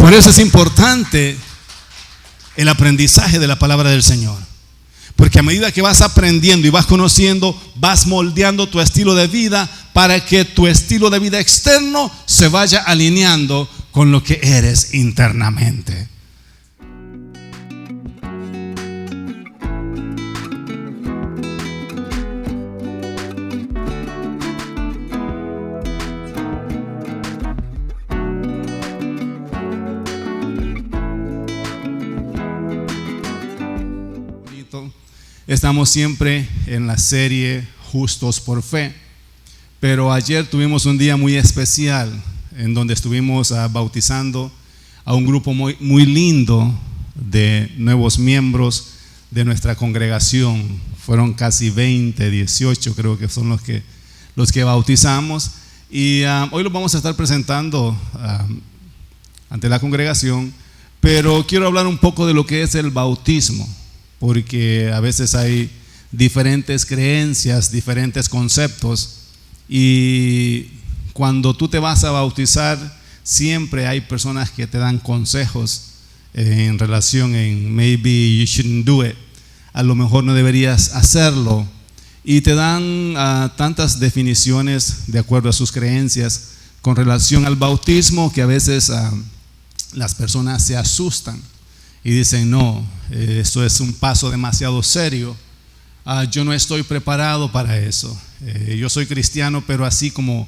Por eso es importante el aprendizaje de la palabra del Señor. Porque a medida que vas aprendiendo y vas conociendo, vas moldeando tu estilo de vida para que tu estilo de vida externo se vaya alineando con lo que eres internamente. Estamos siempre en la serie Justos por Fe, pero ayer tuvimos un día muy especial en donde estuvimos bautizando a un grupo muy lindo de nuevos miembros de nuestra congregación. Fueron casi 20, 18 creo que son los que bautizamos, y hoy los vamos a estar presentando ante la congregación, pero quiero hablar un poco de lo que es el bautismo, porque a veces hay diferentes creencias, diferentes conceptos, y cuando tú te vas a bautizar siempre hay personas que te dan consejos en relación en maybe you shouldn't do it, a lo mejor no deberías hacerlo, y te dan tantas definiciones de acuerdo a sus creencias con relación al bautismo que a veces las personas se asustan y dicen: no, esto es un paso demasiado serio, yo no estoy preparado para eso, yo soy cristiano pero así como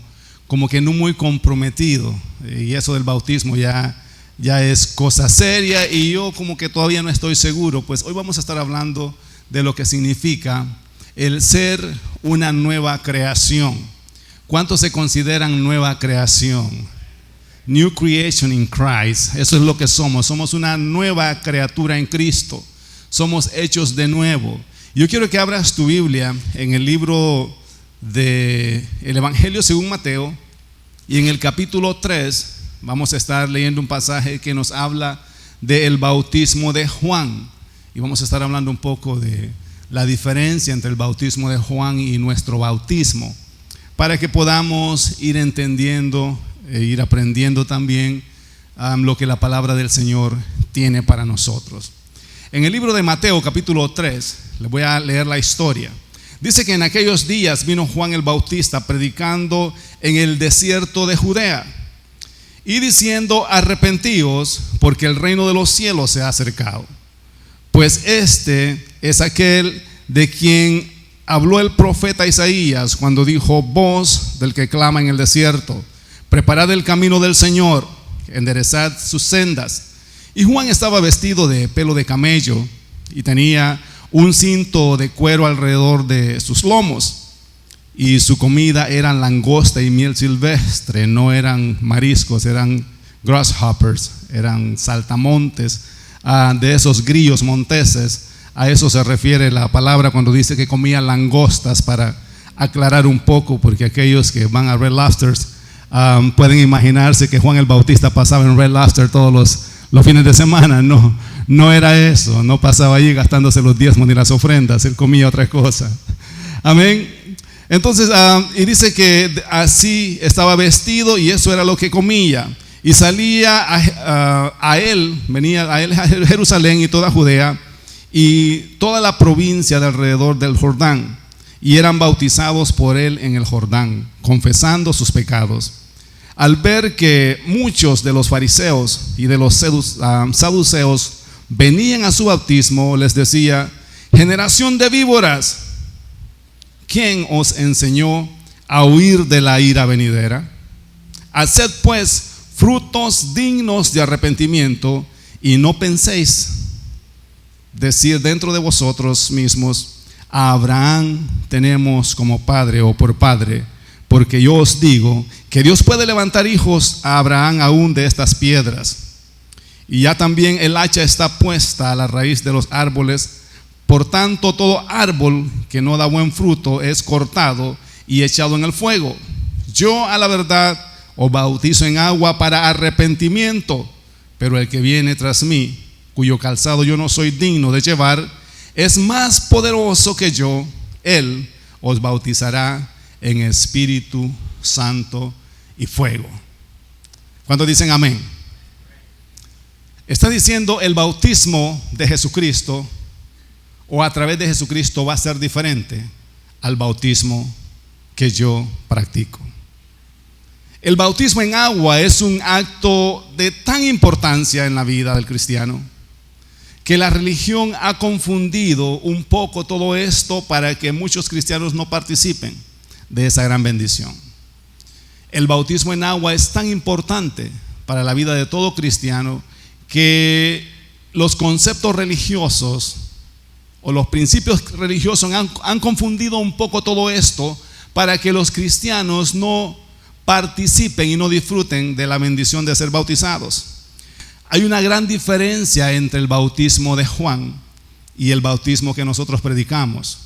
que no muy comprometido, y eso del bautismo ya es cosa seria y yo como que todavía no estoy seguro. Pues hoy vamos a estar hablando de lo que significa el ser una nueva creación. ¿Cuántos se consideran nueva creación? New creation in Christ. Eso es lo que somos. Somos una nueva criatura en Cristo. Somos hechos de nuevo. Yo quiero que abras tu Biblia en el libro del Evangelio según Mateo, y en el capítulo 3 vamos a estar leyendo un pasaje que nos habla del bautismo de Juan, y vamos a estar hablando un poco de la diferencia entre el bautismo de Juan y nuestro bautismo, para que podamos ir entendiendo e ir aprendiendo también lo que la palabra del Señor tiene para nosotros. En el libro de Mateo capítulo 3 les voy a leer la historia. Dice que en aquellos días vino Juan el Bautista predicando en el desierto de Judea y diciendo: arrepentíos, porque el reino de los cielos se ha acercado. Pues este es aquel de quien habló el profeta Isaías cuando dijo: voz del que clama en el desierto, preparad el camino del Señor, enderezad sus sendas. Y Juan estaba vestido de pelo de camello y tenía un cinto de cuero alrededor de sus lomos, y su comida era langosta y miel silvestre. No eran mariscos, eran grasshoppers, eran saltamontes, de esos grillos monteses. A eso se refiere la palabra cuando dice que comía langostas, para aclarar un poco, porque aquellos que van a Red Lobsters pueden imaginarse que Juan el Bautista pasaba en Red Lobster todos los fines de semana. No era eso, no pasaba allí gastándose los diezmos ni las ofrendas, él comía otra cosa. Amén. Entonces, y dice que así estaba vestido y eso era lo que comía. Y salía venía a él a Jerusalén y toda Judea y toda la provincia de alrededor del Jordán, y eran bautizados por él en el Jordán, confesando sus pecados. Al ver que muchos de los fariseos y de los saduceos venían a su bautismo, les decía: generación de víboras, ¿quién os enseñó a huir de la ira venidera? Haced pues frutos dignos de arrepentimiento, y no penséis decir dentro de vosotros mismos: a Abraham tenemos como padre o por padre, porque yo os digo que Dios puede levantar hijos a Abraham aún de estas piedras. Y ya también el hacha está puesta a la raíz de los árboles. Por tanto, todo árbol que no da buen fruto es cortado y echado en el fuego. Yo a la verdad os bautizo en agua para arrepentimiento, pero el que viene tras mí, cuyo calzado yo no soy digno de llevar, es más poderoso que yo. Él os bautizará en Espíritu Santo y fuego. ¿Cuántos dicen amén? Está diciendo el bautismo de Jesucristo o a través de Jesucristo va a ser diferente al bautismo que yo practico. El bautismo en agua es un acto de tan importancia en la vida del cristiano que la religión ha confundido un poco todo esto para que muchos cristianos no participen de esa gran bendición. El bautismo en agua es tan importante para la vida de todo cristiano que los conceptos religiosos o los principios religiosos han confundido un poco todo esto para que los cristianos no participen y no disfruten de la bendición de ser bautizados. Hay una gran diferencia entre el bautismo de Juan y el bautismo que nosotros predicamos.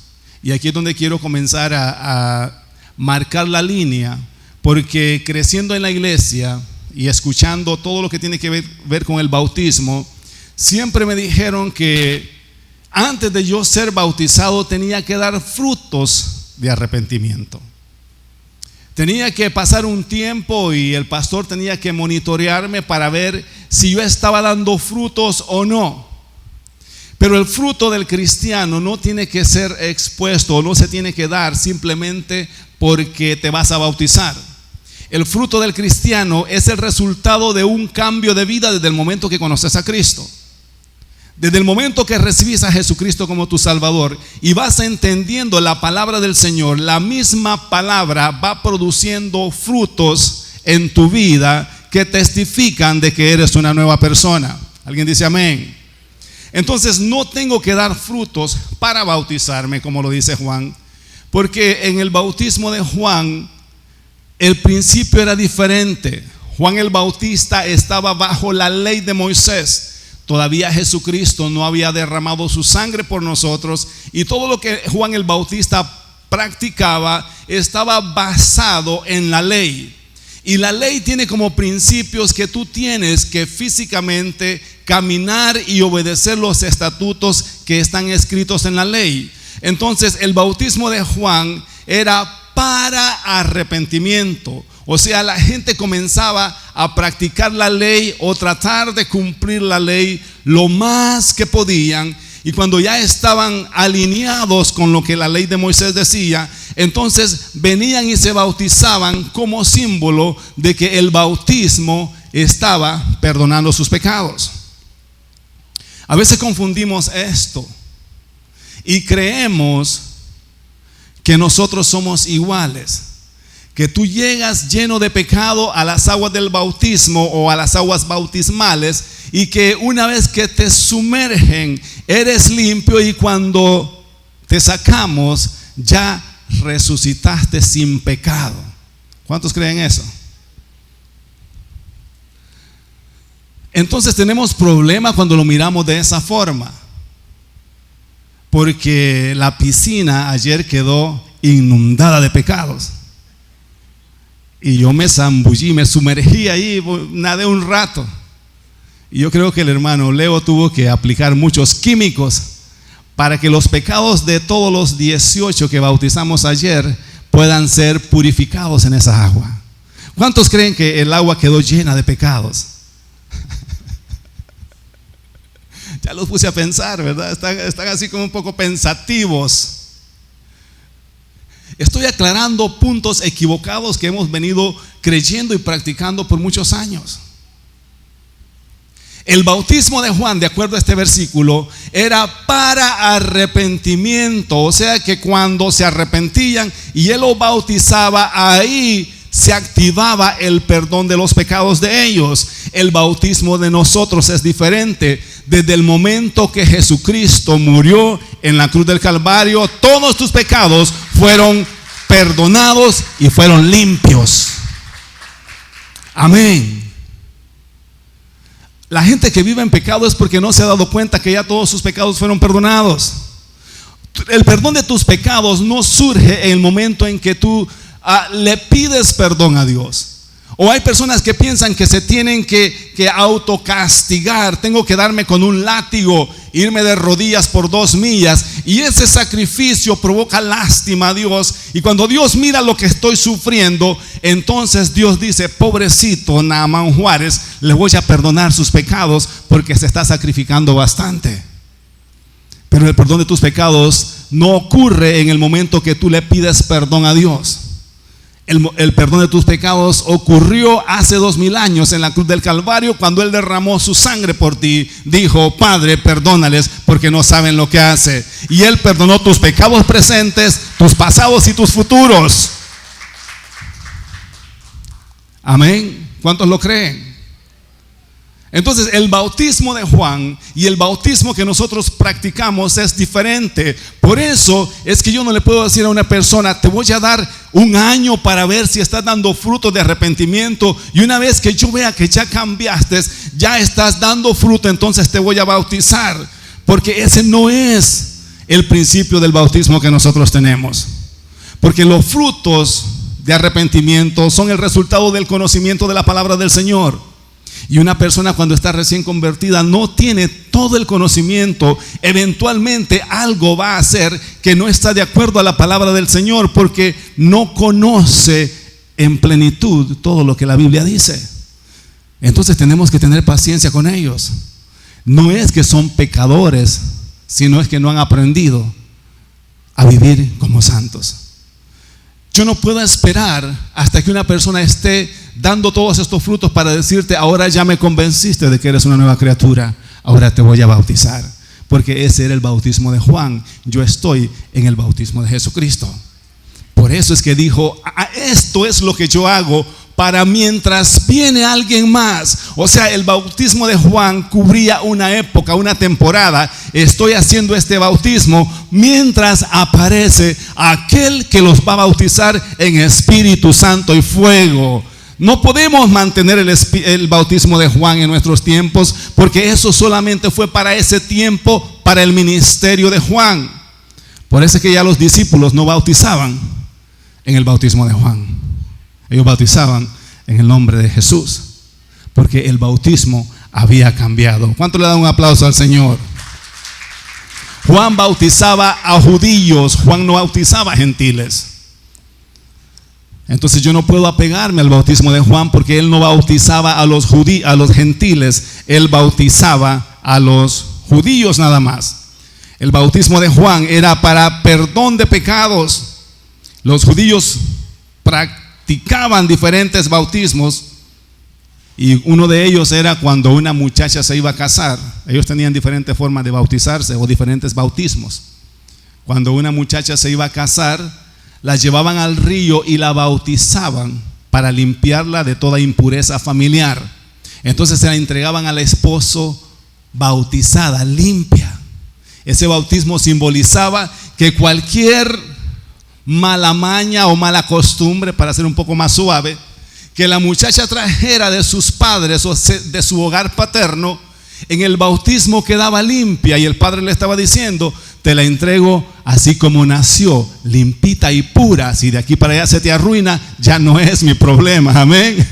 Y aquí es donde quiero comenzar a marcar la línea, porque creciendo en la iglesia y escuchando todo lo que tiene que ver con el bautismo, siempre me dijeron que antes de yo ser bautizado tenía que dar frutos de arrepentimiento. Tenía que pasar un tiempo y el pastor tenía que monitorearme para ver si yo estaba dando frutos o no. Pero el fruto del cristiano no tiene que ser expuesto o no se tiene que dar simplemente porque te vas a bautizar. El fruto del cristiano es el resultado de un cambio de vida desde el momento que conoces a Cristo. Desde el momento que recibes a Jesucristo como tu Salvador y vas entendiendo la palabra del Señor, la misma palabra va produciendo frutos en tu vida que testifican de que eres una nueva persona. ¿Alguien dice amén? Entonces no tengo que dar frutos para bautizarme, como lo dice Juan, porque en el bautismo de Juan el principio era diferente. Juan el Bautista estaba bajo la ley de Moisés. Todavía Jesucristo no había derramado su sangre por nosotros y todo lo que Juan el Bautista practicaba estaba basado en la ley. Y la ley tiene como principios que tú tienes que físicamente caminar y obedecer los estatutos que están escritos en la ley. Entonces el bautismo de Juan era para arrepentimiento. O sea, la gente comenzaba a practicar la ley o tratar de cumplir la ley lo más que podían. Y cuando ya estaban alineados con lo que la ley de Moisés decía, entonces venían y se bautizaban como símbolo de que el bautismo estaba perdonando sus pecados. A veces confundimos esto y creemos que nosotros somos iguales. Que tú llegas lleno de pecado a las aguas del bautismo o a las aguas bautismales y que una vez que te sumergen eres limpio y cuando te sacamos ya resucitaste sin pecado. ¿Cuántos creen eso? Entonces tenemos problema cuando lo miramos de esa forma, porque la piscina ayer quedó inundada de pecados. Y yo me zambullí, me sumergí ahí, nadé un rato. Y yo creo que el hermano Leo tuvo que aplicar muchos químicos para que los pecados de todos los 18 que bautizamos ayer puedan ser purificados en esa agua. ¿Cuántos creen que el agua quedó llena de pecados? Ya los puse a pensar, ¿verdad? Están así como un poco pensativos. Estoy aclarando puntos equivocados que hemos venido creyendo y practicando por muchos años. El bautismo de Juan, de acuerdo a este versículo, era para arrepentimiento. O sea que cuando se arrepentían y él los bautizaba, ahí se activaba el perdón de los pecados de ellos. El bautismo de nosotros es diferente. Desde el momento que Jesucristo murió en la cruz del Calvario, todos tus pecados fueron perdonados y fueron limpios. Amén. La gente que vive en pecado es porque no se ha dado cuenta que ya todos sus pecados fueron perdonados. El perdón de tus pecados no surge en el momento en que tú le pides perdón a Dios O hay personas que piensan que se tienen que autocastigar. Tengo que darme con un látigo, irme de rodillas por 2 millas. Y ese sacrificio provoca lástima a Dios. Y cuando Dios mira lo que estoy sufriendo, entonces Dios dice: pobrecito Naamán Juárez, le voy a perdonar sus pecados porque se está sacrificando bastante. Pero el perdón de tus pecados no ocurre en el momento que tú le pides perdón a Dios. El perdón de tus pecados ocurrió hace 2000 años en la cruz del Calvario, cuando Él derramó su sangre por ti. Dijo: Padre, perdónales porque no saben lo que hace. Y Él perdonó tus pecados presentes, tus pasados y tus futuros. Amén. ¿Cuántos lo creen? Entonces, el bautismo de Juan y el bautismo que nosotros practicamos es diferente. Por eso es que yo no le puedo decir a una persona: te voy a dar 1 año para ver si estás dando fruto de arrepentimiento, y una vez que yo vea que ya cambiaste, ya estás dando fruto, entonces te voy a bautizar. Porque ese no es el principio del bautismo que nosotros tenemos. Porque los frutos de arrepentimiento son el resultado del conocimiento de la palabra del Señor. Y una persona, cuando está recién convertida, no tiene todo el conocimiento. Eventualmente algo va a hacer que no está de acuerdo a la palabra del Señor, porque no conoce en plenitud todo lo que la Biblia dice. Entonces tenemos que tener paciencia con ellos. No es que son pecadores, sino es que no han aprendido a vivir como santos. Yo no puedo esperar hasta que una persona esté dando todos estos frutos para decirte: ahora ya me convenciste de que eres una nueva criatura, ahora te voy a bautizar. Porque ese era el bautismo de Juan. Yo estoy en el bautismo de Jesucristo. Por eso es que dijo: esto es lo que yo hago para mientras viene alguien más. O sea, el bautismo de Juan cubría una época, una temporada. Estoy haciendo este bautismo mientras aparece aquel que los va a bautizar en Espíritu Santo y fuego. No podemos mantener el bautismo de Juan en nuestros tiempos, porque eso solamente fue para ese tiempo, para el ministerio de Juan. Por eso es que ya los discípulos no bautizaban en el bautismo de Juan. Ellos bautizaban en el nombre de Jesús, porque el bautismo había cambiado. ¿Cuánto le dan un aplauso al Señor? Juan bautizaba a judíos, Juan no bautizaba a gentiles. Entonces yo no puedo apegarme al bautismo de Juan, porque él no bautizaba a los gentiles, él bautizaba a los judíos nada más. El bautismo de Juan era para perdón de pecados. Los judíos practicaban diferentes bautismos, y uno de ellos era cuando una muchacha se iba a casar. Ellos tenían diferentes formas de bautizarse, o diferentes bautismos. Cuando una muchacha se iba a casar, la llevaban al río y la bautizaban para limpiarla de toda impureza familiar. Entonces se la entregaban al esposo bautizada, limpia. Ese bautismo simbolizaba que cualquier mala maña o mala costumbre, para ser un poco más suave, que la muchacha trajera de sus padres o de su hogar paterno, en el bautismo quedaba limpia, y el padre le estaba diciendo: te la entrego así como nació, limpita y pura. Si de aquí para allá se te arruina, ya no es mi problema. Amén.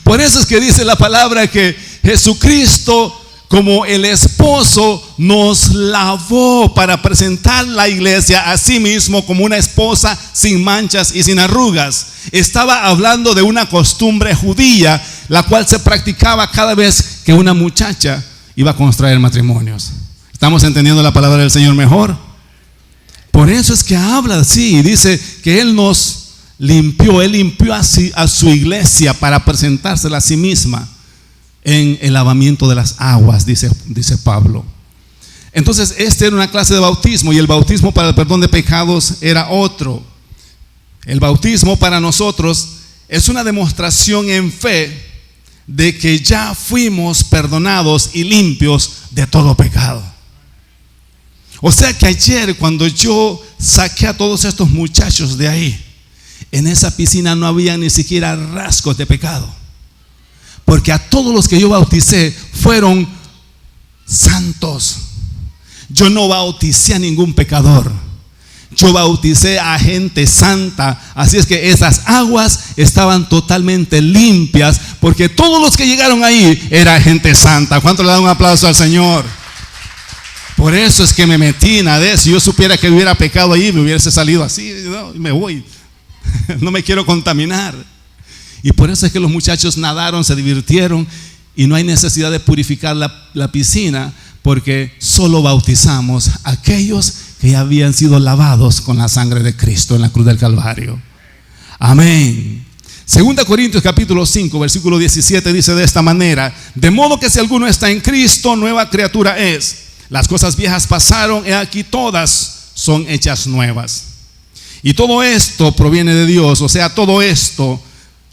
Por eso es que dice la palabra que Jesucristo, como el esposo, nos lavó para presentar la iglesia a sí mismo como una esposa sin manchas y sin arrugas. Estaba hablando de una costumbre judía, la cual se practicaba cada vez que una muchacha iba a contraer matrimonios. ¿Estamos entendiendo la palabra del Señor mejor? Por eso es que habla así y dice que Él nos limpió. Él limpió a su iglesia para presentársela a sí misma en el lavamiento de las aguas, dice Pablo. Entonces, esta era una clase de bautismo, y el bautismo para el perdón de pecados era otro. El bautismo para nosotros es una demostración en fe de que ya fuimos perdonados y limpios de todo pecado. O sea que ayer, cuando yo saqué a todos estos muchachos de ahí, en esa piscina no había ni siquiera rasgos de pecado, porque a todos los que yo bauticé fueron santos. Yo no bauticé a ningún pecador. yo bauticé a gente santa. Así es que esas aguas estaban totalmente limpias, porque todos los que llegaron ahí era gente santa. ¿Cuánto le dan un aplauso al Señor? Por eso es que me metí, nadé. Si yo supiera que hubiera pecado ahí, me hubiese salido así, no, me voy. No me quiero contaminar. Y por eso es que los muchachos nadaron, se divirtieron, y no hay necesidad de purificar la piscina, porque solo bautizamos a aquellos que ya habían sido lavados con la sangre de Cristo en la cruz del Calvario. Amén. 2 Corintios capítulo 5 versículo 17 dice de esta manera: de modo que si alguno está en Cristo, nueva criatura es. Las cosas viejas pasaron, he aquí todas son hechas nuevas. Y todo esto proviene de Dios, o sea, todo esto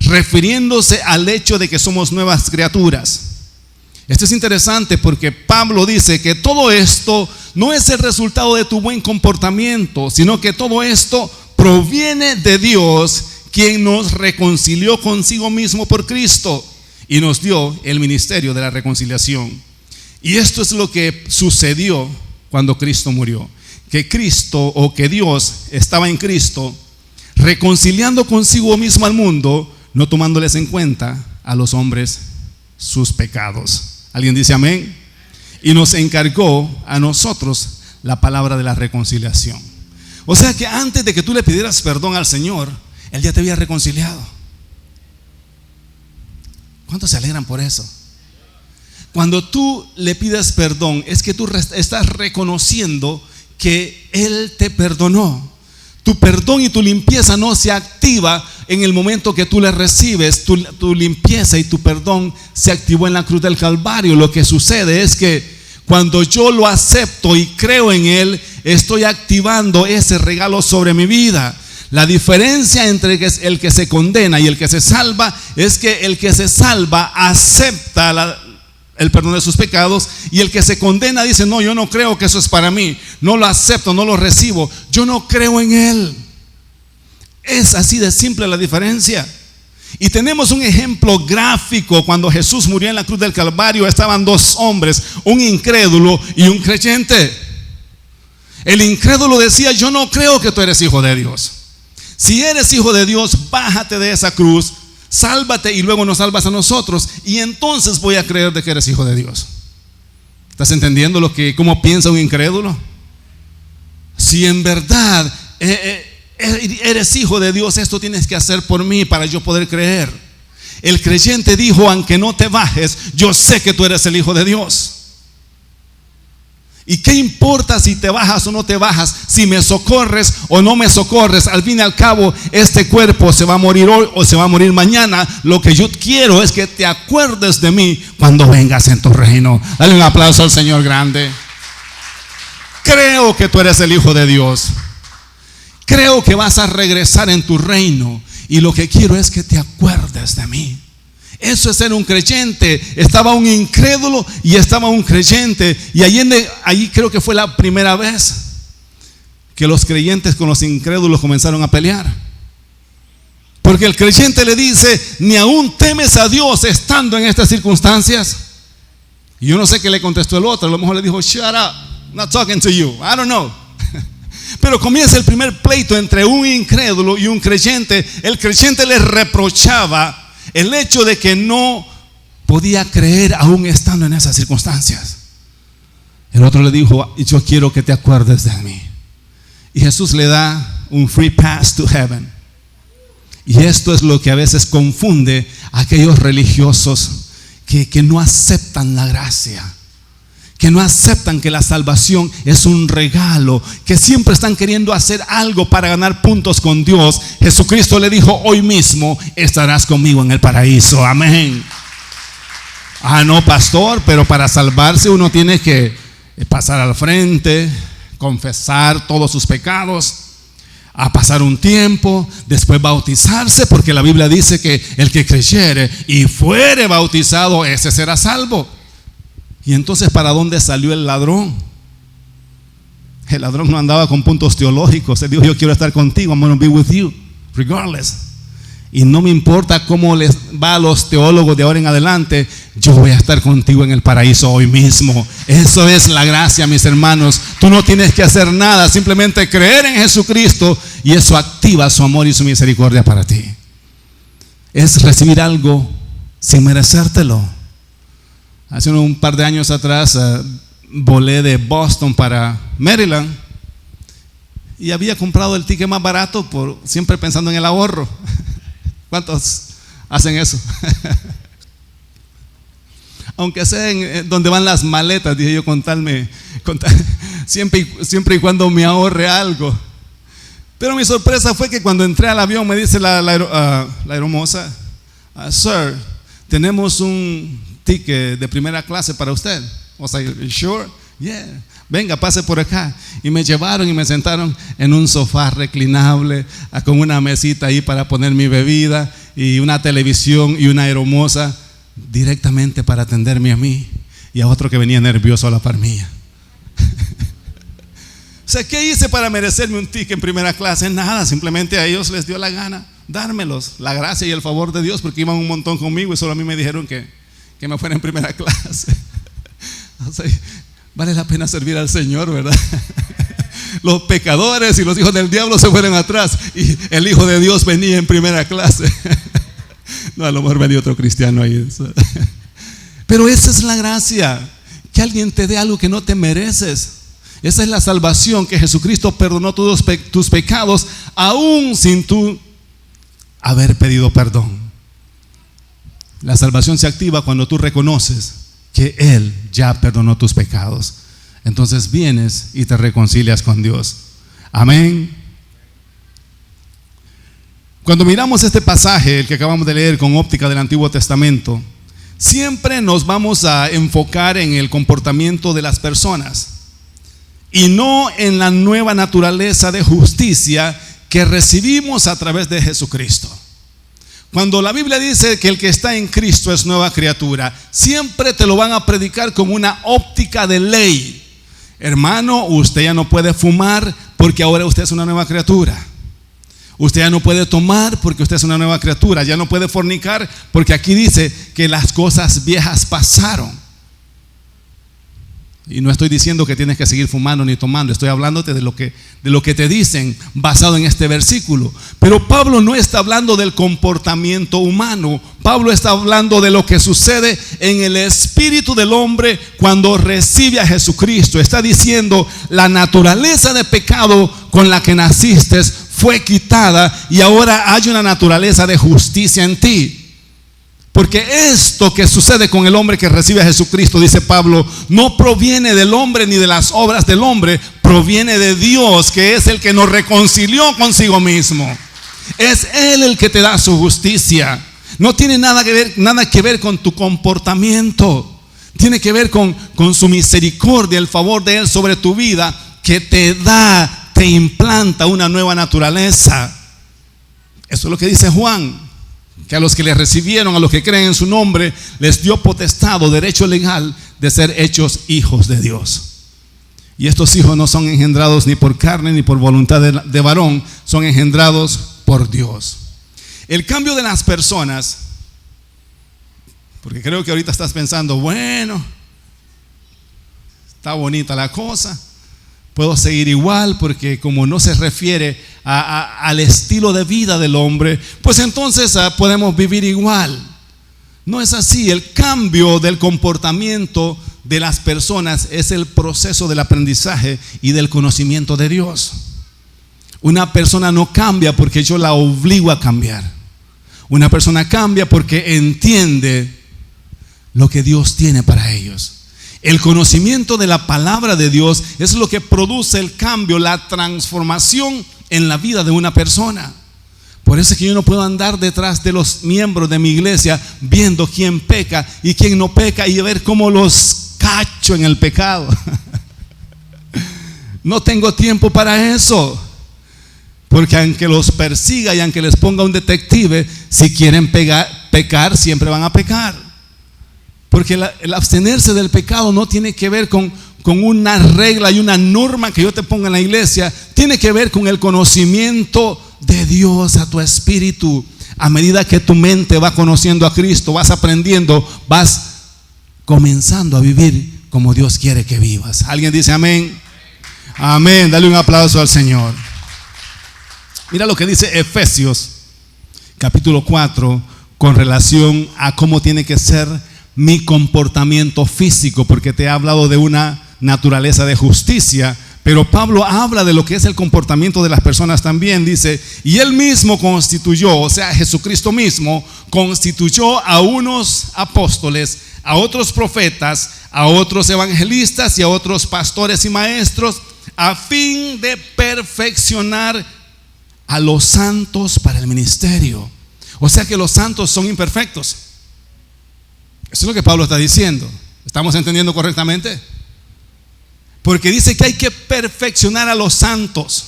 refiriéndose al hecho de que somos nuevas criaturas. Esto es interesante porque Pablo dice que todo esto no es el resultado de tu buen comportamiento, sino que todo esto proviene de Dios, quien nos reconcilió consigo mismo por Cristo y nos dio el ministerio de la reconciliación. Y esto es lo que sucedió cuando Cristo murió, que Cristo, o que Dios estaba en Cristo reconciliando consigo mismo al mundo, no tomándoles en cuenta a los hombres sus pecados. ¿Alguien dice amén? Y nos encargó a nosotros la palabra de la reconciliación. O sea que antes de que tú le pidieras perdón al Señor, Él ya te había reconciliado. ¿Cuántos se alegran por eso? Cuando tú le pides perdón, es que tú estás reconociendo que Él te perdonó. Tu perdón y tu limpieza no se activa en el momento que tú le recibes. Tu limpieza y tu perdón se activó en la cruz del Calvario. Lo que sucede es que cuando yo lo acepto y creo en Él, estoy activando ese regalo sobre mi vida. La diferencia entre el que se condena y el que se salva es que el que se salva acepta el perdón de sus pecados, y el que se condena dice: no, yo no creo que eso es para mí, no lo acepto, no lo recibo, yo no creo en Él. Es así de simple la diferencia. Y tenemos un ejemplo gráfico. Cuando Jesús murió en la cruz del Calvario, estaban dos hombres, un incrédulo y un creyente. El incrédulo decía: yo no creo que tú eres hijo de Dios. Si eres hijo de Dios, bájate de esa cruz, sálvate y luego nos salvas a nosotros, y entonces voy a creer de que eres hijo de Dios. ¿Estás entendiendo cómo piensa un incrédulo? Si en verdad eres hijo de Dios, esto tienes que hacer por mí para yo poder creer. El creyente dijo: aunque no te bajes, yo sé que tú eres el hijo de Dios. ¿Y qué importa si te bajas o no te bajas? Si me socorres o no me socorres, al fin y al cabo este cuerpo se va a morir hoy o se va a morir mañana. Lo que yo quiero es que te acuerdes de mí cuando vengas en tu reino. Dale un aplauso al Señor grande. Creo que tú eres el hijo de Dios. Creo que vas a regresar en tu reino, y lo que quiero es que te acuerdes de mí. Eso es ser un creyente. Estaba un incrédulo y estaba un creyente. Y ahí creo que fue la primera vez que los creyentes con los incrédulos comenzaron a pelear. Porque el creyente le dice: ni aún temes a Dios estando en estas circunstancias. Y yo no sé qué le contestó el otro. A lo mejor le dijo: shut up, I'm not talking to you, I don't know. Pero comienza el primer pleito entre un incrédulo y un creyente. El creyente le reprochaba el hecho de que no podía creer aún estando en esas circunstancias. El otro le dijo: yo quiero que te acuerdes de mí. Y Jesús le da un free pass to heaven. Y esto es lo que a veces confunde a aquellos religiosos que no aceptan la gracia, que no aceptan que la salvación es un regalo, que siempre están queriendo hacer algo para ganar puntos con Dios. Jesucristo le dijo: hoy mismo estarás conmigo en el paraíso. Amén. Ah, no, pastor, pero para salvarse uno tiene que pasar al frente, confesar todos sus pecados, a pasar un tiempo, después bautizarse, porque la Biblia dice que el que creyere y fuere bautizado, ese será salvo. Y entonces, ¿para dónde salió el ladrón? El ladrón no andaba con puntos teológicos. Él dijo: yo quiero estar contigo, I'm going to be with you regardless. Y no me importa cómo les va a los teólogos de ahora en adelante, yo voy a estar contigo en el paraíso hoy mismo. Eso es la gracia, mis hermanos. Tú no tienes que hacer nada, simplemente creer en Jesucristo y eso activa su amor y su misericordia para ti. Es recibir algo sin merecértelo. Hace un par de años atrás volé de Boston para Maryland y había comprado el ticket más barato siempre pensando en el ahorro. ¿Cuántos hacen eso? Aunque sea en donde van las maletas, dije yo, siempre y cuando me ahorre algo. Pero mi sorpresa fue que cuando entré al avión me dice la aeromoza, Sir, tenemos un ticket de primera clase para usted. O sea, sure, yeah. Venga, pase por acá. Y me llevaron y me sentaron en un sofá reclinable, con una mesita ahí para poner mi bebida y una televisión y una aeromoza directamente para atenderme a mí y a otro que venía nervioso a la par mía. O sea, ¿qué hice para merecerme un ticket en primera clase? Nada, simplemente a ellos les dio la gana dármelos, la gracia y el favor de Dios, porque iban un montón conmigo y solo a mí me dijeron que me fuera en primera clase. O sea, vale la pena servir al Señor, ¿verdad? Los pecadores y los hijos del diablo se fueron atrás y el Hijo de Dios venía en primera clase. No, a lo mejor venía otro cristiano ahí. Pero esa es la gracia, que alguien te dé algo que no te mereces. Esa es la salvación, que Jesucristo perdonó todos tus pecados aún sin tú haber pedido perdón. La salvación se activa cuando tú reconoces que Él ya perdonó tus pecados. Entonces vienes y te reconcilias con Dios. Amén. Cuando miramos este pasaje, el que acabamos de leer con óptica del Antiguo Testamento, siempre nos vamos a enfocar en el comportamiento de las personas y no en la nueva naturaleza de justicia que recibimos a través de Jesucristo. Cuando la Biblia dice que el que está en Cristo es nueva criatura, siempre te lo van a predicar con una óptica de ley. Hermano, usted ya no puede fumar porque ahora usted es una nueva criatura. Usted ya no puede tomar porque usted es una nueva criatura. Ya no puede fornicar porque aquí dice que las cosas viejas pasaron. Y no estoy diciendo que tienes que seguir fumando ni tomando. Estoy hablándote de lo que te dicen basado en este versículo. Pero Pablo no está hablando del comportamiento humano. Pablo está hablando de lo que sucede en el espíritu del hombre cuando recibe a Jesucristo. Está diciendo: la naturaleza de pecado con la que naciste fue quitada y ahora hay una naturaleza de justicia en ti. Porque esto que sucede con el hombre que recibe a Jesucristo, dice Pablo, no proviene del hombre ni de las obras del hombre, proviene de Dios, que es el que nos reconcilió consigo mismo. Es Él el que te da su justicia. No tiene nada que ver con tu comportamiento. Tiene que ver con su misericordia, el favor de Él sobre tu vida, que te implanta una nueva naturaleza. Eso es lo que dice Juan, que a los que le recibieron, a los que creen en su nombre, les dio potestad o derecho legal de ser hechos hijos de Dios. Y estos hijos no son engendrados ni por carne ni por voluntad de varón, son engendrados por Dios. El cambio de las personas, porque creo que ahorita estás pensando, bueno, está bonita la cosa, puedo seguir igual, porque como no se refiere al estilo de vida del hombre, pues entonces podemos vivir igual. No es así. El cambio del comportamiento de las personas es el proceso del aprendizaje y del conocimiento de Dios. Una persona no cambia porque yo la obligo a cambiar. Una persona cambia porque entiende lo que Dios tiene para ellos. El conocimiento de la palabra de Dios es lo que produce el cambio, la transformación en la vida de una persona. Por eso es que yo no puedo andar detrás de los miembros de mi iglesia viendo quién peca y quién no peca y ver cómo los cacho en el pecado. No tengo tiempo para eso. Porque aunque los persiga y aunque les ponga un detective, si quieren pecar, siempre van a pecar. Porque el abstenerse del pecado no tiene que ver con una regla y una norma que yo te ponga en la iglesia. Tiene que ver con el conocimiento de Dios a tu espíritu, A medida que tu mente va conociendo a Cristo, vas aprendiendo, vas comenzando a vivir como Dios quiere que vivas. ¿Alguien dice amén? Amén. Dale un aplauso al Señor. Mira lo que dice Efesios capítulo 4 con relación a cómo tiene que ser mi comportamiento físico, porque te he hablado de una naturaleza de justicia, pero Pablo habla de lo que es el comportamiento de las personas también. Dice, y él mismo constituyó, o sea, Jesucristo mismo constituyó a unos apóstoles, a otros profetas, a otros evangelistas y a otros pastores y maestros, a fin de perfeccionar a los santos para el ministerio. O sea que los santos son imperfectos. Eso es lo que Pablo está diciendo. ¿Estamos entendiendo correctamente? Porque dice que hay que perfeccionar a los santos.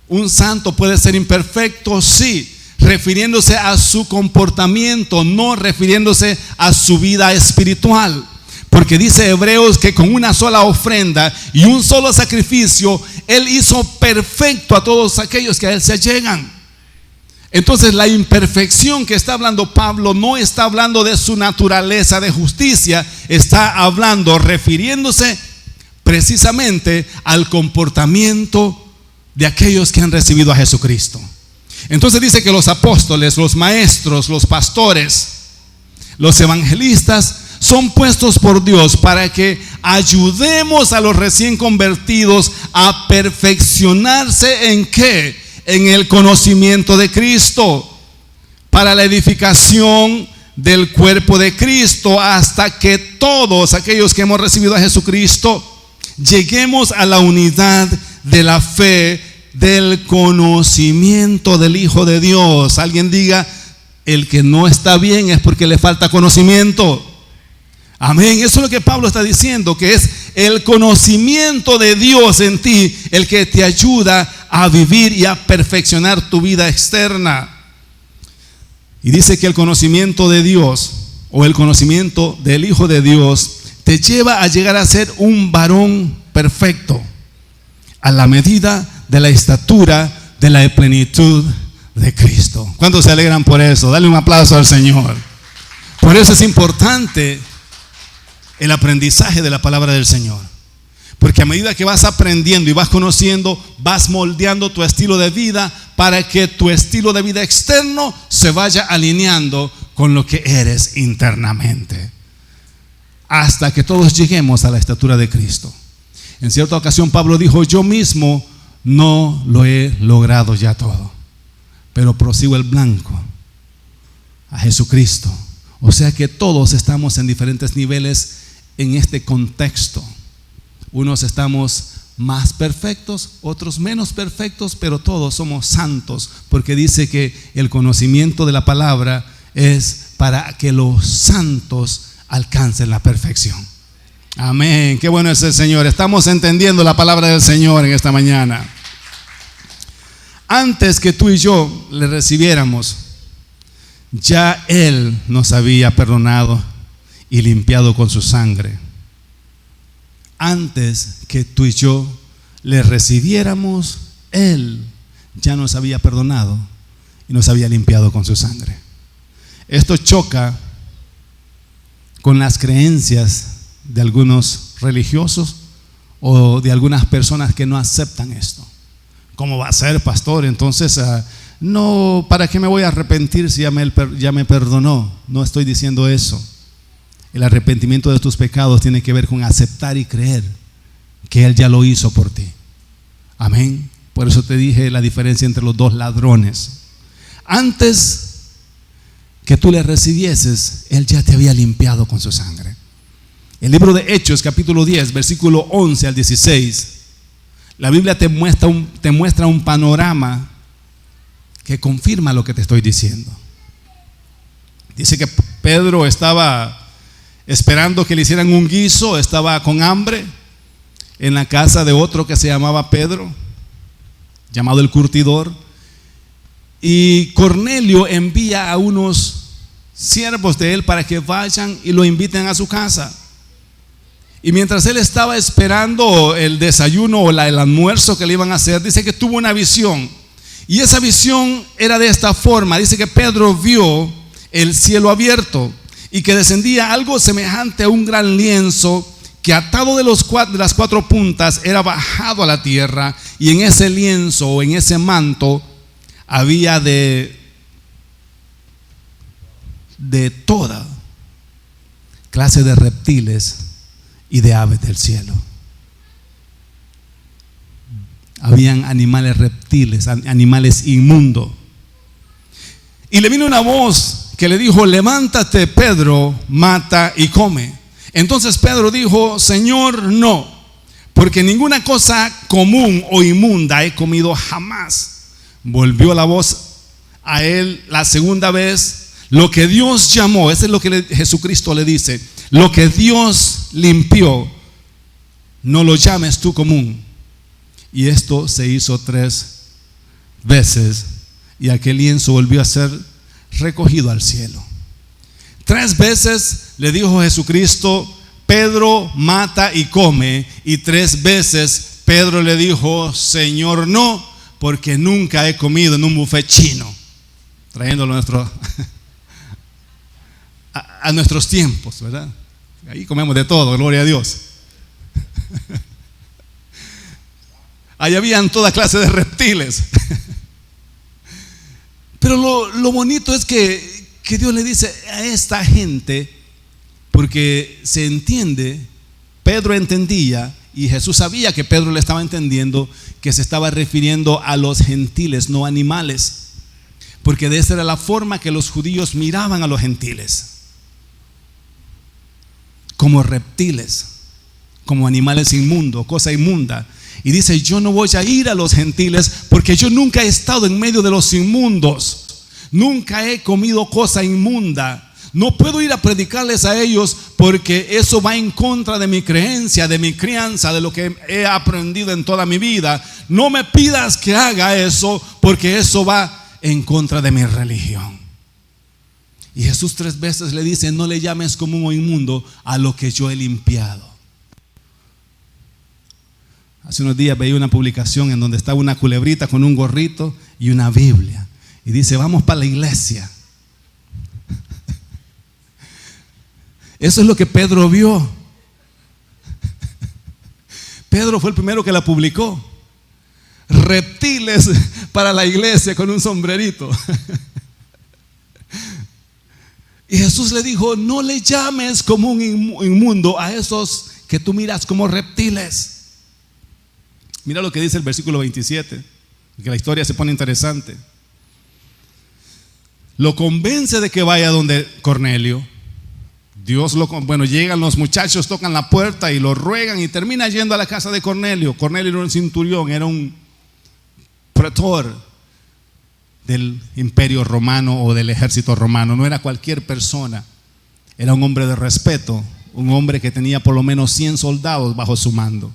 Un santo puede ser imperfecto, sí, refiriéndose a su comportamiento, no refiriéndose a su vida espiritual. Porque dice Hebreos que con una sola ofrenda y un solo sacrificio, Él hizo perfecto a todos aquellos que a Él se allegan. Entonces la imperfección que está hablando Pablo no está hablando de su naturaleza de justicia, está hablando, refiriéndose precisamente al comportamiento de aquellos que han recibido a Jesucristo. Entonces dice que los apóstoles, los maestros, los pastores, los evangelistas son puestos por Dios para que ayudemos a los recién convertidos a perfeccionarse ¿en qué? En el conocimiento de Cristo, para la edificación del cuerpo de Cristo, hasta que todos aquellos que hemos recibido a Jesucristo lleguemos a la unidad de la fe, del conocimiento del Hijo de Dios. Alguien diga, el que no está bien es porque le falta conocimiento. Amén. Eso es lo que Pablo está diciendo, que es el conocimiento de Dios en ti el que te ayuda a vivir y a perfeccionar tu vida externa. Y dice que el conocimiento de Dios o el conocimiento del Hijo de Dios te lleva a llegar a ser un varón perfecto, a la medida de la estatura de la plenitud de Cristo. ¿Cuántos se alegran por eso? Dale un aplauso al Señor. Por eso es importante el aprendizaje de la palabra del Señor, porque a medida que vas aprendiendo y vas conociendo, vas moldeando tu estilo de vida para que tu estilo de vida externo se vaya alineando con lo que eres internamente, hasta que todos lleguemos a la estatura de Cristo. En cierta ocasión Pablo dijo, yo mismo no lo he logrado ya todo, pero prosigo el blanco a Jesucristo. O sea que todos estamos en diferentes niveles en este contexto. Unos estamos más perfectos, otros menos perfectos, pero todos somos santos, porque dice que el conocimiento de la palabra es para que los santos alcancen la perfección. Amén. Qué bueno es el Señor. Estamos entendiendo la palabra del Señor en esta mañana. Antes que tú y yo le recibiéramos, ya Él nos había perdonado y limpiado con su sangre. Antes que tú y yo le recibiéramos, Él ya nos había perdonado y nos había limpiado con su sangre. Esto choca con las creencias de algunos religiosos o de algunas personas que no aceptan esto. ¿Cómo va a ser, pastor? Entonces, no, ¿para qué me voy a arrepentir si ya me perdonó? No estoy diciendo eso. El arrepentimiento de tus pecados tiene que ver con aceptar y creer que Él ya lo hizo por ti. Amén. Por eso te dije la diferencia entre los dos ladrones. Antes que tú le recibieses, Él ya te había limpiado con su sangre. El libro de Hechos, capítulo 10, versículo 11 al 16, la Biblia te muestra un panorama que confirma lo que te estoy diciendo. Dice que Pedro estaba esperando que le hicieran un guiso, estaba con hambre en la casa de otro que se llamaba Pedro, llamado el curtidor, y Cornelio envía a unos siervos de él para que vayan y lo inviten a su casa. Y mientras él estaba esperando el desayuno o el almuerzo que le iban a hacer, dice que tuvo una visión Y esa visión era de esta forma. Dice que Pedro vio el cielo abierto y que descendía algo semejante a un gran lienzo que atado de las cuatro puntas era bajado a la tierra, y en ese lienzo o en ese manto había de toda clase de reptiles y de aves del cielo. Habían animales reptiles, animales inmundos. Y le vino una voz que le dijo: levántate, Pedro, mata y come. Entonces Pedro dijo: Señor, no, porque ninguna cosa común o inmunda he comido jamás. Volvió la voz a él la segunda vez. Lo que Dios llamó, eso es lo que Jesucristo le dice: lo que Dios limpió, no lo llames tú común. Y esto se hizo 3 veces, y aquel lienzo volvió a ser recogido al cielo. 3 veces le dijo Jesucristo: Pedro, mata y come. Y 3 veces Pedro le dijo: Señor, no, porque nunca he comido en un buffet chino. Trayéndolo a nuestros tiempos, ¿verdad? Ahí comemos de todo, gloria a Dios. Ahí habían toda clase de reptiles. Pero lo bonito es que Dios le dice a esta gente, porque se entiende, Pedro entendía, y Jesús sabía que Pedro le estaba entendiendo, que se estaba refiriendo a los gentiles, no animales, porque de esa era la forma que los judíos miraban a los gentiles, como reptiles, como animales inmundos, cosa inmunda. Y dice: yo no voy a ir a los gentiles, porque yo nunca he estado en medio de los inmundos, nunca he comido cosa inmunda. No puedo ir a predicarles a ellos, porque eso va en contra de mi creencia, de mi crianza, de lo que he aprendido en toda mi vida. No me pidas que haga eso, porque eso va en contra de mi religión. Y Jesús 3 veces le dice: no le llames común o inmundo a lo que yo he limpiado. Hace unos días veía una publicación en donde estaba una culebrita con un gorrito y una Biblia, y dice: vamos para la iglesia. Eso es lo que Pedro vio. Pedro fue el primero que la publicó. Reptiles para la iglesia con un sombrerito. Y Jesús le dijo: no le llames como un inmundo a esos que tú miras como reptiles. Mira lo que dice el versículo 27, que la historia se pone interesante. Lo convence de que vaya donde Cornelio. Llegan los muchachos, tocan la puerta y lo ruegan, y termina yendo a la casa de Cornelio. Cornelio era un centurión, era un pretor del imperio romano o del ejército romano. No era cualquier persona, era un hombre de respeto, un hombre que tenía por lo menos 100 soldados bajo su mando.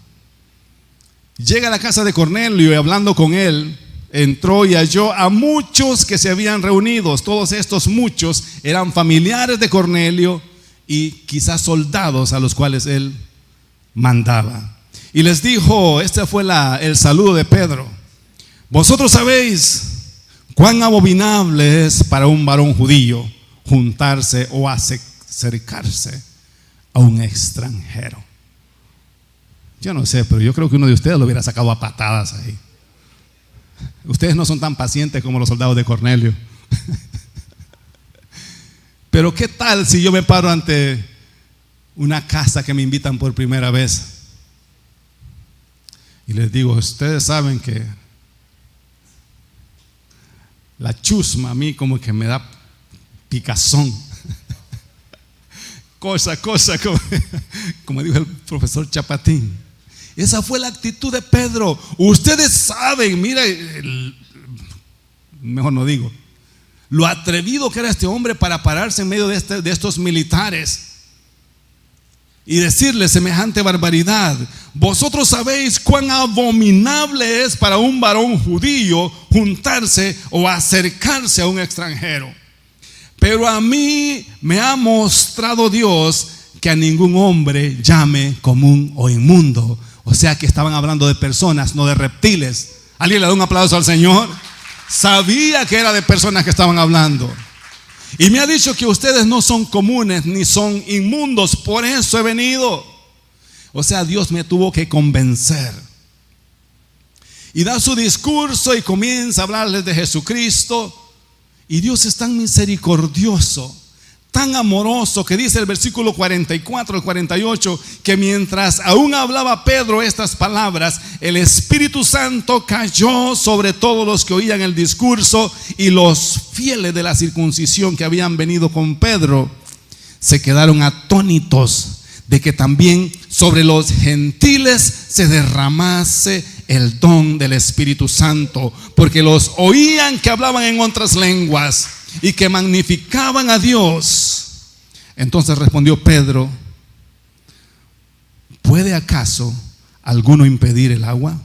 Llega a la casa de Cornelio y, hablando con él, entró y halló a muchos que se habían reunido. Todos estos muchos eran familiares de Cornelio y quizás soldados a los cuales él mandaba. Y les dijo, este fue el saludo de Pedro: vosotros sabéis cuán abominable es para un varón judío juntarse o acercarse a un extranjero. Yo no sé, pero yo creo que uno de ustedes lo hubiera sacado a patadas ahí. Ustedes no son tan pacientes como los soldados de Cornelio. Pero ¿qué tal si yo me paro ante una casa que me invitan por primera vez y les digo: ustedes saben que la chusma a mí como que me da picazón? Cosa, como dijo el profesor Chapatín. Esa fue la actitud de Pedro. Ustedes saben, mira, mejor no digo, lo atrevido que era este hombre para pararse en medio de estos militares y decirles semejante barbaridad. Vosotros sabéis cuán abominable es para un varón judío juntarse o acercarse a un extranjero. Pero a mí me ha mostrado Dios que a ningún hombre llame común o inmundo. O sea que estaban hablando de personas, no de reptiles. ¿Alguien le da un aplauso al Señor? Sabía que era de personas que estaban hablando. Y me ha dicho que ustedes no son comunes ni son inmundos, por eso he venido. O sea, Dios me tuvo que convencer. Y da su discurso y comienza a hablarles de Jesucristo. Y Dios es tan misericordioso, tan amoroso, que dice el versículo 44 al 48, que mientras aún hablaba Pedro estas palabras, el Espíritu Santo cayó sobre todos los que oían el discurso, y los fieles de la circuncisión que habían venido con Pedro se quedaron atónitos de que también sobre los gentiles se derramase el don del Espíritu Santo, porque los oían que hablaban en otras lenguas y que magnificaban a Dios. Entonces respondió Pedro: ¿puede acaso alguno impedir el agua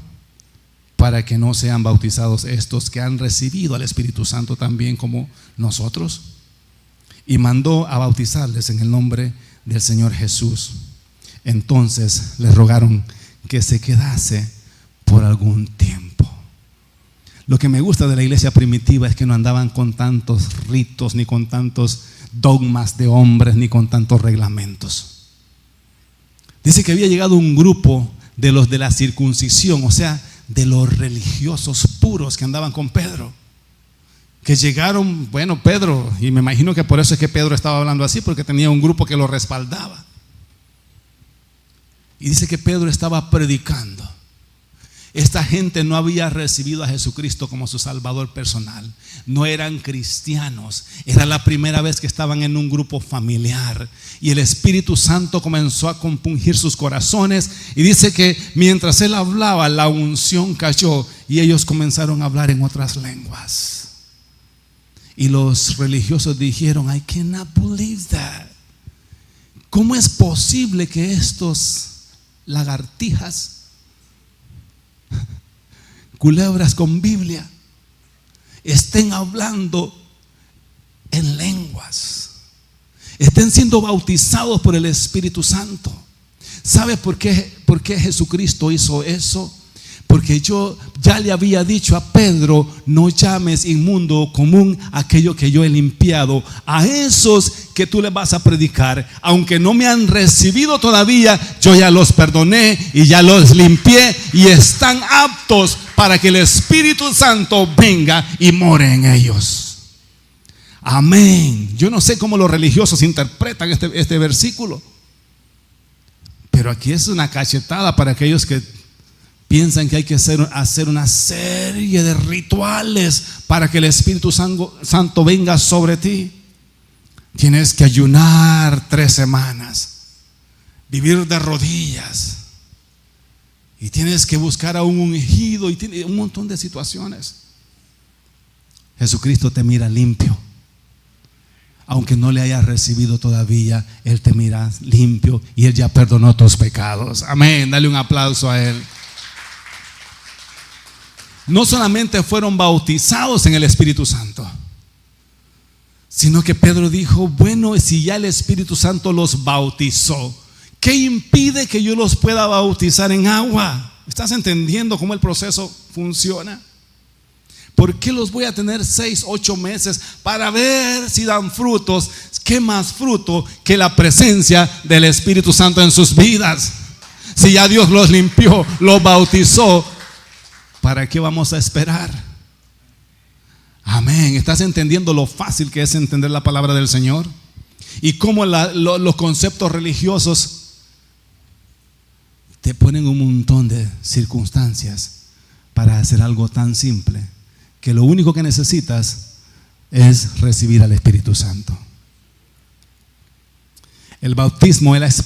para que no sean bautizados estos que han recibido al Espíritu Santo también como nosotros? Y mandó a bautizarles en el nombre del Señor Jesús. Entonces les rogaron que se quedase por algún tiempo. Lo que me gusta de la iglesia primitiva es que no andaban con tantos ritos, ni con tantos dogmas de hombres, ni con tantos reglamentos. Dice que había llegado un grupo de los de la circuncisión, o sea, de los religiosos puros que andaban con Pedro, que llegaron, bueno, Pedro, y me imagino que por eso es que Pedro estaba hablando así, porque tenía un grupo que lo respaldaba. Y dice que Pedro estaba predicando. Esta gente no había recibido a Jesucristo como su Salvador personal. No eran cristianos. Era la primera vez que estaban en un grupo familiar. Y el Espíritu Santo comenzó a compungir sus corazones. Y dice que mientras él hablaba, la unción cayó y ellos comenzaron a hablar en otras lenguas. Y los religiosos dijeron: I cannot believe that. ¿Cómo es posible que estos lagartijas, culebras con Biblia, estén hablando en lenguas, estén siendo bautizados por el Espíritu Santo? ¿Sabe por qué Jesucristo hizo eso? Porque yo ya le había dicho a Pedro: no llames inmundo o común aquello que yo he limpiado. A esos que tú les vas a predicar, aunque no me han recibido todavía, yo ya los perdoné y ya los limpié, y están aptos para que el Espíritu Santo venga y more en ellos. Amén. Yo no sé cómo los religiosos interpretan este versículo, pero aquí es una cachetada para aquellos que piensan que hay que hacer una serie de rituales para que el Espíritu Santo venga sobre ti. Tienes que ayunar 3 semanas, vivir de rodillas, y tienes que buscar a un ungido, y tiene un montón de situaciones. Jesucristo te mira limpio. Aunque no le hayas recibido todavía, Él te mira limpio y Él ya perdonó tus pecados. Amén. Dale un aplauso a Él. No solamente fueron bautizados en el Espíritu Santo, sino que Pedro dijo: bueno, si ya el Espíritu Santo los bautizó, ¿qué impide que yo los pueda bautizar en agua? ¿Estás entendiendo cómo el proceso funciona? ¿Por qué los voy a tener 6, 8 meses para ver si dan frutos? ¿Qué más fruto que la presencia del Espíritu Santo en sus vidas? Si ya Dios los limpió, los bautizó, ¿para qué vamos a esperar? Amén. ¿Estás entendiendo lo fácil que es entender la palabra del Señor? Y cómo los conceptos religiosos te ponen un montón de circunstancias para hacer algo tan simple, que lo único que necesitas es recibir al Espíritu Santo. El bautismo es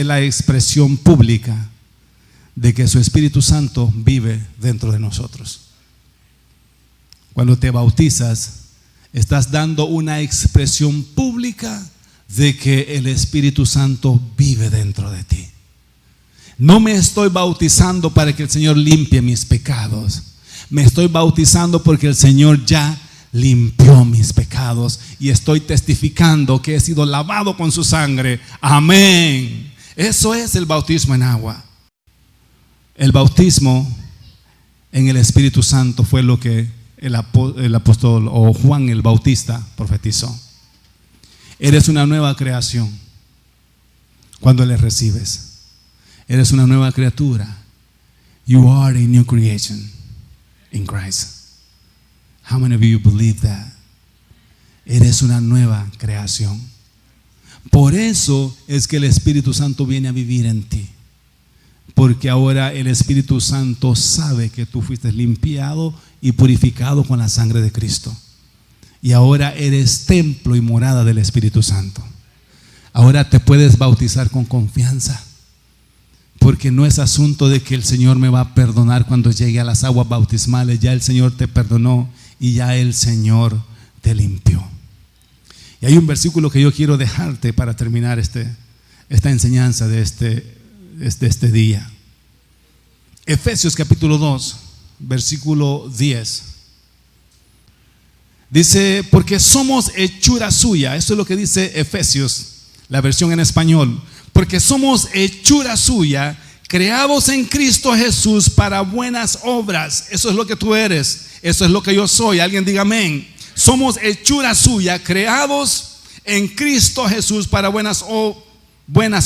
la expresión pública de que su Espíritu Santo vive dentro de nosotros. Cuando te bautizas, estás dando una expresión pública de que el Espíritu Santo vive dentro de ti. No me estoy bautizando para que el Señor limpie mis pecados. Me estoy bautizando porque el Señor ya limpió mis pecados y estoy testificando que he sido lavado con su sangre. Amén. Eso es el bautismo en agua. El bautismo en el Espíritu Santo fue lo que el apóstol o Juan el Bautista profetizó. Eres una nueva creación cuando le recibes. Eres una nueva criatura. You are a new creation in Christ. How many of you believe that? Eres una nueva creación. Por eso es que el Espíritu Santo viene a vivir en ti. Porque ahora el Espíritu Santo sabe que tú fuiste limpiado y purificado con la sangre de Cristo. Y ahora eres templo y morada del Espíritu Santo. Ahora te puedes bautizar con confianza. Porque no es asunto de que el Señor me va a perdonar cuando llegue a las aguas bautismales. Ya el Señor te perdonó y ya el Señor te limpió. Y hay un versículo que yo quiero dejarte para terminar esta enseñanza de este día. Efesios capítulo 2, versículo 10. Dice, porque somos hechura suya. Eso es lo que dice Efesios, la versión en español. Porque somos hechura suya, creados en Cristo Jesús para buenas obras. Eso es lo que tú eres. Eso es lo que yo soy. Alguien diga amén. Somos hechura suya, creados en Cristo Jesús para buenas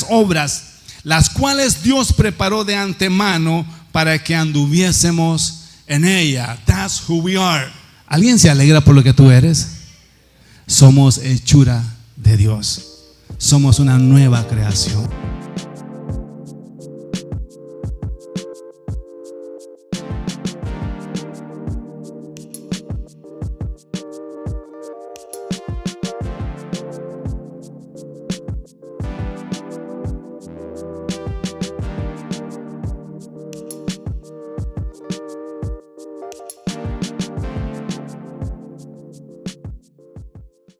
obras, las cuales Dios preparó de antemano para que anduviésemos en ella. That's who we are. ¿Alguien se alegra por lo que tú eres? Somos hechura de Dios. Somos una nueva creación.